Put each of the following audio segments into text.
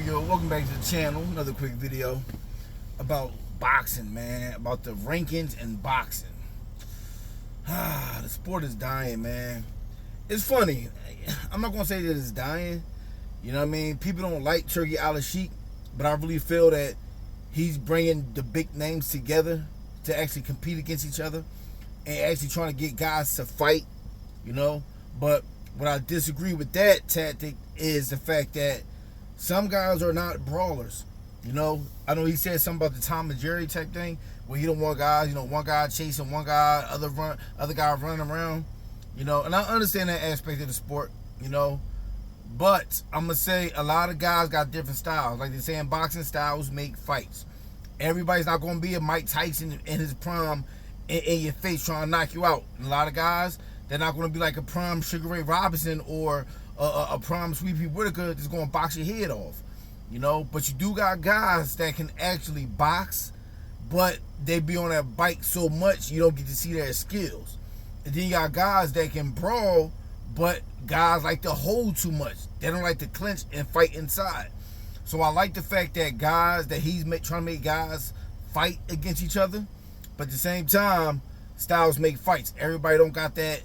Yo, welcome back to the channel. Another quick video about boxing, man. About the rankings in boxing. The sport is dying, man. It's funny. I'm not going to say that it's dying. You know what I mean? People don't like Turki Al-Sheikh, but I really feel that he's bringing the big names together to actually compete against each other and actually trying to get guys to fight, you know? But what I disagree with that tactic is the fact that some guys are not brawlers. You know, I know he said something about the Tom and Jerry type thing, where you don't want guys, one guy chasing one guy, other guy running around, and I understand that aspect of the sport, but I'm gonna say a lot of guys got different styles. Like they say in boxing, styles make fights. Everybody's not gonna be a Mike Tyson in his prime in your face trying to knock you out. And a lot of guys, they're not gonna be like a prime Sugar Ray Robinson or a prime Sweetie Whitaker that's going to box your head off, But you do got guys that can actually box, but they be on that bike so much you don't get to see their skills. And then you got guys that can brawl, but guys like to hold too much. They don't like to clinch and fight inside. So I like the fact that he's trying to make guys fight against each other, but at the same time, styles make fights. Everybody don't got that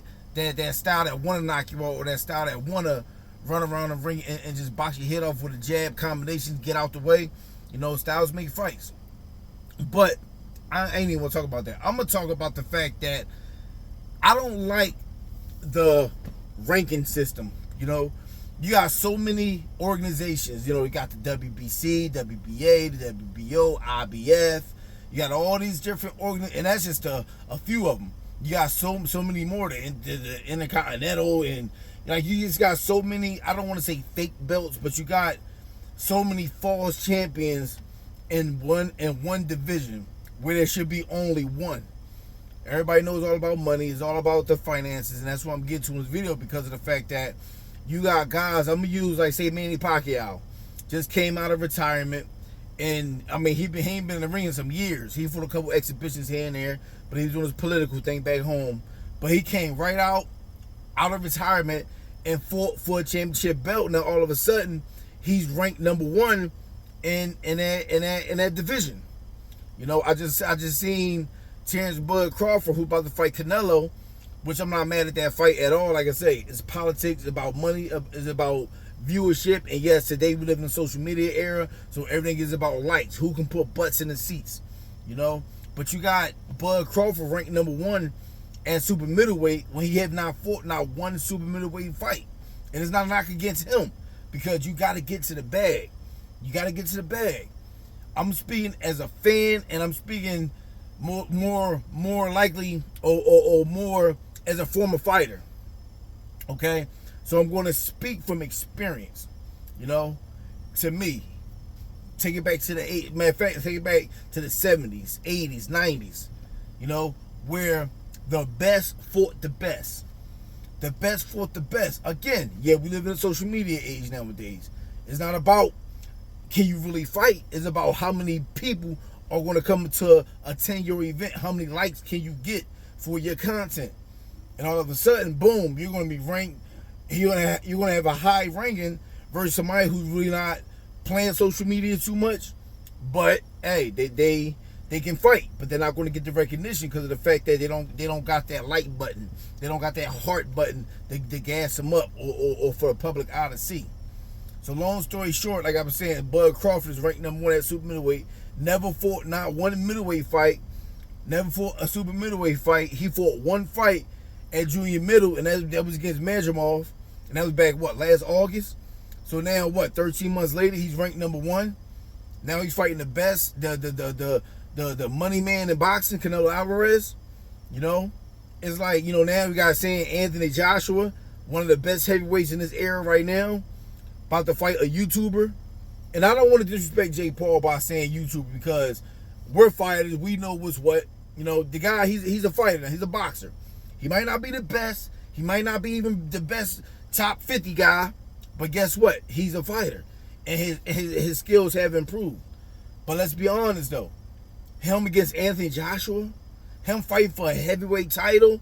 style that want to knock you out, or that style that want to run around the ring and just box your head off with a jab combination, get out the way. Styles make fights. But I ain't even going to talk about that. I'm going to talk about the fact that I don't like the ranking system. You got so many organizations. You got the WBC, WBA, the WBO, IBF. You got all these different organizations, and that's just a few of them. You got so many more, the Intercontinental, and you just got so many, I don't want to say fake belts, but you got so many false champions in one division where there should be only one. Everybody knows all about money. It's all about the finances, and that's what I'm getting to in this video, because of the fact that you got guys, I'm going to use, like, say, Manny Pacquiao. Just came out of retirement. And I mean, he ain't been in the ring in some years. He fought a couple exhibitions here and there, but he was doing his political thing back home. But he came right out of retirement and fought for a championship belt. Now all of a sudden, he's ranked number one in that division. I just seen Terrence Bud Crawford, who about to fight Canelo, which I'm not mad at that fight at all. Like I say, it's politics, it's about money, it's about viewership, and yes, today we live in a social media era, so everything is about likes. Who can put butts in the seats, But you got Bud Crawford ranked number one at super middleweight when he have not fought not one super middleweight fight, and it's not a knock against him, because you got to get to the bag. You got to get to the bag. I'm speaking as a fan, and I'm speaking more likely or more as a former fighter. Okay. So I'm going to speak from experience, to me. Take it back to the matter of fact, take it back to the 70s, 80s, 90s, where the best fought the best. The best fought the best. Again, yeah, we live in a social media age nowadays. It's not about can you really fight. It's about how many people are going to come to attend your event. How many likes can you get for your content? And all of a sudden, boom, you're going to be ranked. You're gonna have a high ranking versus somebody who's really not playing social media too much, but hey, they can fight, but they're not going to get the recognition because of the fact that they don't got that like button, they don't got that heart button to gas them up or for the public eye to see. So long story short, like I was saying, Bud Crawford is ranked number one at super middleweight. Never fought not one middleweight fight. Never fought a super middleweight fight. He fought one fight at junior middle, and that was against Majumov, and that was back last August. So now 13 months later, he's ranked number one. Now he's fighting the best, the money man in boxing, Canelo Alvarez. It's like, now we got saying Anthony Joshua, one of the best heavyweights in this era right now, about to fight a YouTuber. And I don't want to disrespect Jake Paul by saying YouTuber, because we're fighters, we know what's what. The guy, he's a fighter, he's a boxer. He might not be the best. He might not be even the best top 50 guy. But guess what? He's a fighter. And his skills have improved. But let's be honest, though. Him against Anthony Joshua. Him fighting for a heavyweight title.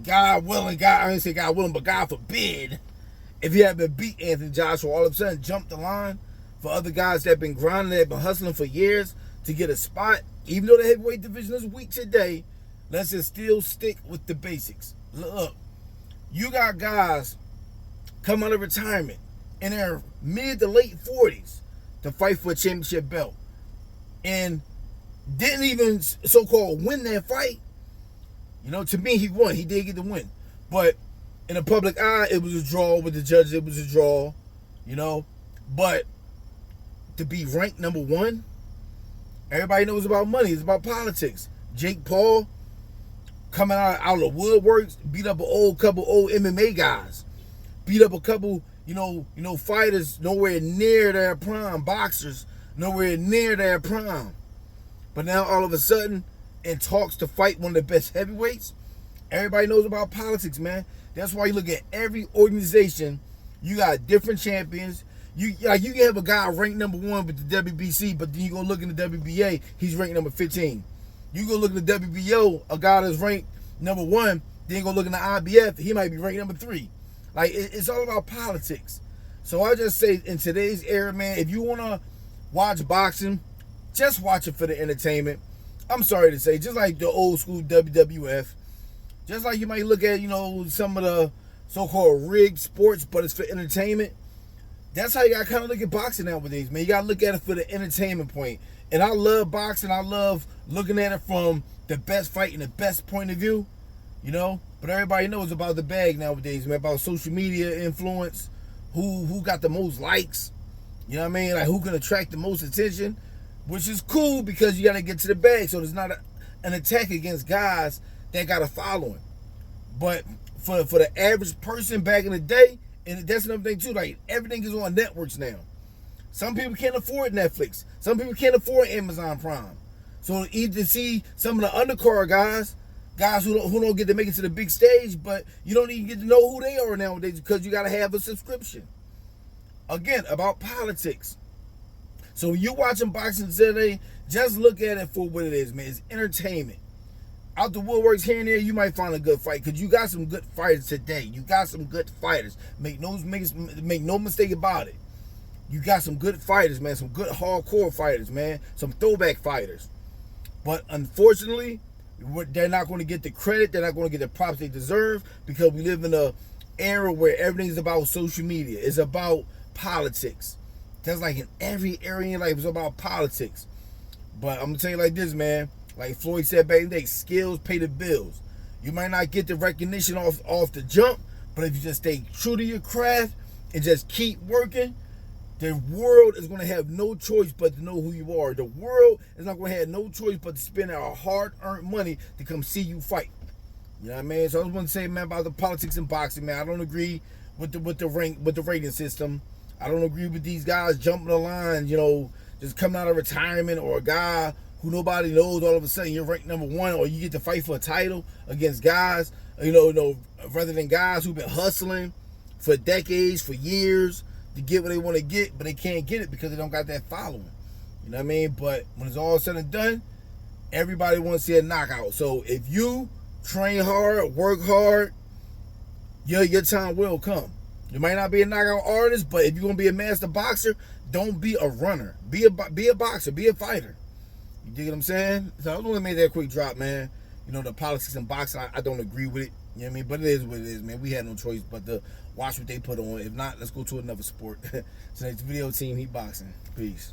God willing, I didn't say God willing, but God forbid, if he had been beat Anthony Joshua, all of a sudden jumped the line. for other guys that have been grinding, that have been hustling for years to get a spot, even though the heavyweight division is weak today, let's just still stick with the basics. Look, you got guys come out of retirement in their mid to late 40s to fight for a championship belt and didn't even so-called win that fight. You know, to me, he won. He did get the win. But in the public eye, it was a draw. With the judges, it was a draw. You know, but to be ranked number one, everybody knows about money. It's about politics. Jake Paul coming out of the woodworks, beat up a couple old MMA guys, beat up a couple, fighters nowhere near their prime, boxers nowhere near their prime. But now all of a sudden, in talks to fight one of the best heavyweights, everybody knows about politics, man. That's why you look at every organization, you got different champions. You can have a guy ranked number one with the WBC, but then you go look in the WBA, he's ranked number 15. You go look in the WBO, a guy that's ranked number one, then you go look in the IBF, he might be ranked number 3. Like, it's all about politics. So I just say, in today's era, man, if you want to watch boxing, just watch it for the entertainment. I'm sorry to say, just like the old school WWF, just like you might look at, some of the so-called rigged sports, but it's for entertainment. That's how you got to kind of look at boxing nowadays, man. You got to look at it for the entertainment point. And I love boxing. I love looking at it from the best fight and the best point of view, But everybody knows about the bag nowadays, man, about social media influence, who got the most likes, you know what I mean? Like, who can attract the most attention, which is cool because you got to get to the bag. So there's not an attack against guys that got a following. But for the average person back in the day, and that's another thing too, like, everything is on networks now. Some people can't afford Netflix. Some people can't afford Amazon Prime. So either see some of the undercard guys who don't get to make it to the big stage, but you don't even get to know who they are nowadays because you got to have a subscription. Again, about politics. So when you're watching boxing today, just look at it for what it is, man. It's entertainment. Out the woodworks here and there, you might find a good fight because you got some good fighters today. You got some good fighters. Make no mistake about it. You got some good fighters, man. Some good hardcore fighters, man. Some throwback fighters. But unfortunately, they're not going to get the credit. They're not going to get the props they deserve because we live in an era where everything's about social media. It's about politics. That's like in every area in life, it's about politics. But I'm going to tell you like this, man. Like Floyd said back in the day, skills pay the bills. You might not get the recognition off the jump, but if you just stay true to your craft and just keep working, the world is going to have no choice but to know who you are. The world is not going to have no choice but to spend our hard-earned money to come see you fight. You know what I mean? So I was going to say, man, about the politics in boxing, man. I don't agree with the rating system. I don't agree with these guys jumping the line, just coming out of retirement, or a guy who nobody knows, all of a sudden you're ranked number one, or you get to fight for a title against guys, rather than guys who've been hustling for decades, for years, to get what they want to get, but they can't get it because they don't got that following. You know what I mean? But when it's all said and done, everybody wants to see a knockout. So if you train hard, work hard, your time will come. You might not be a knockout artist, but if you're going to be a master boxer, don't be a runner. Be a boxer. Be a fighter. You dig what I'm saying? So I was going to make that quick drop, man. The politics in boxing, I don't agree with it. You know what I mean? But it is what it is, man. We had no choice but to watch what they put on. If not, let's go to another sport. So next video, Team Heat Boxing. Peace.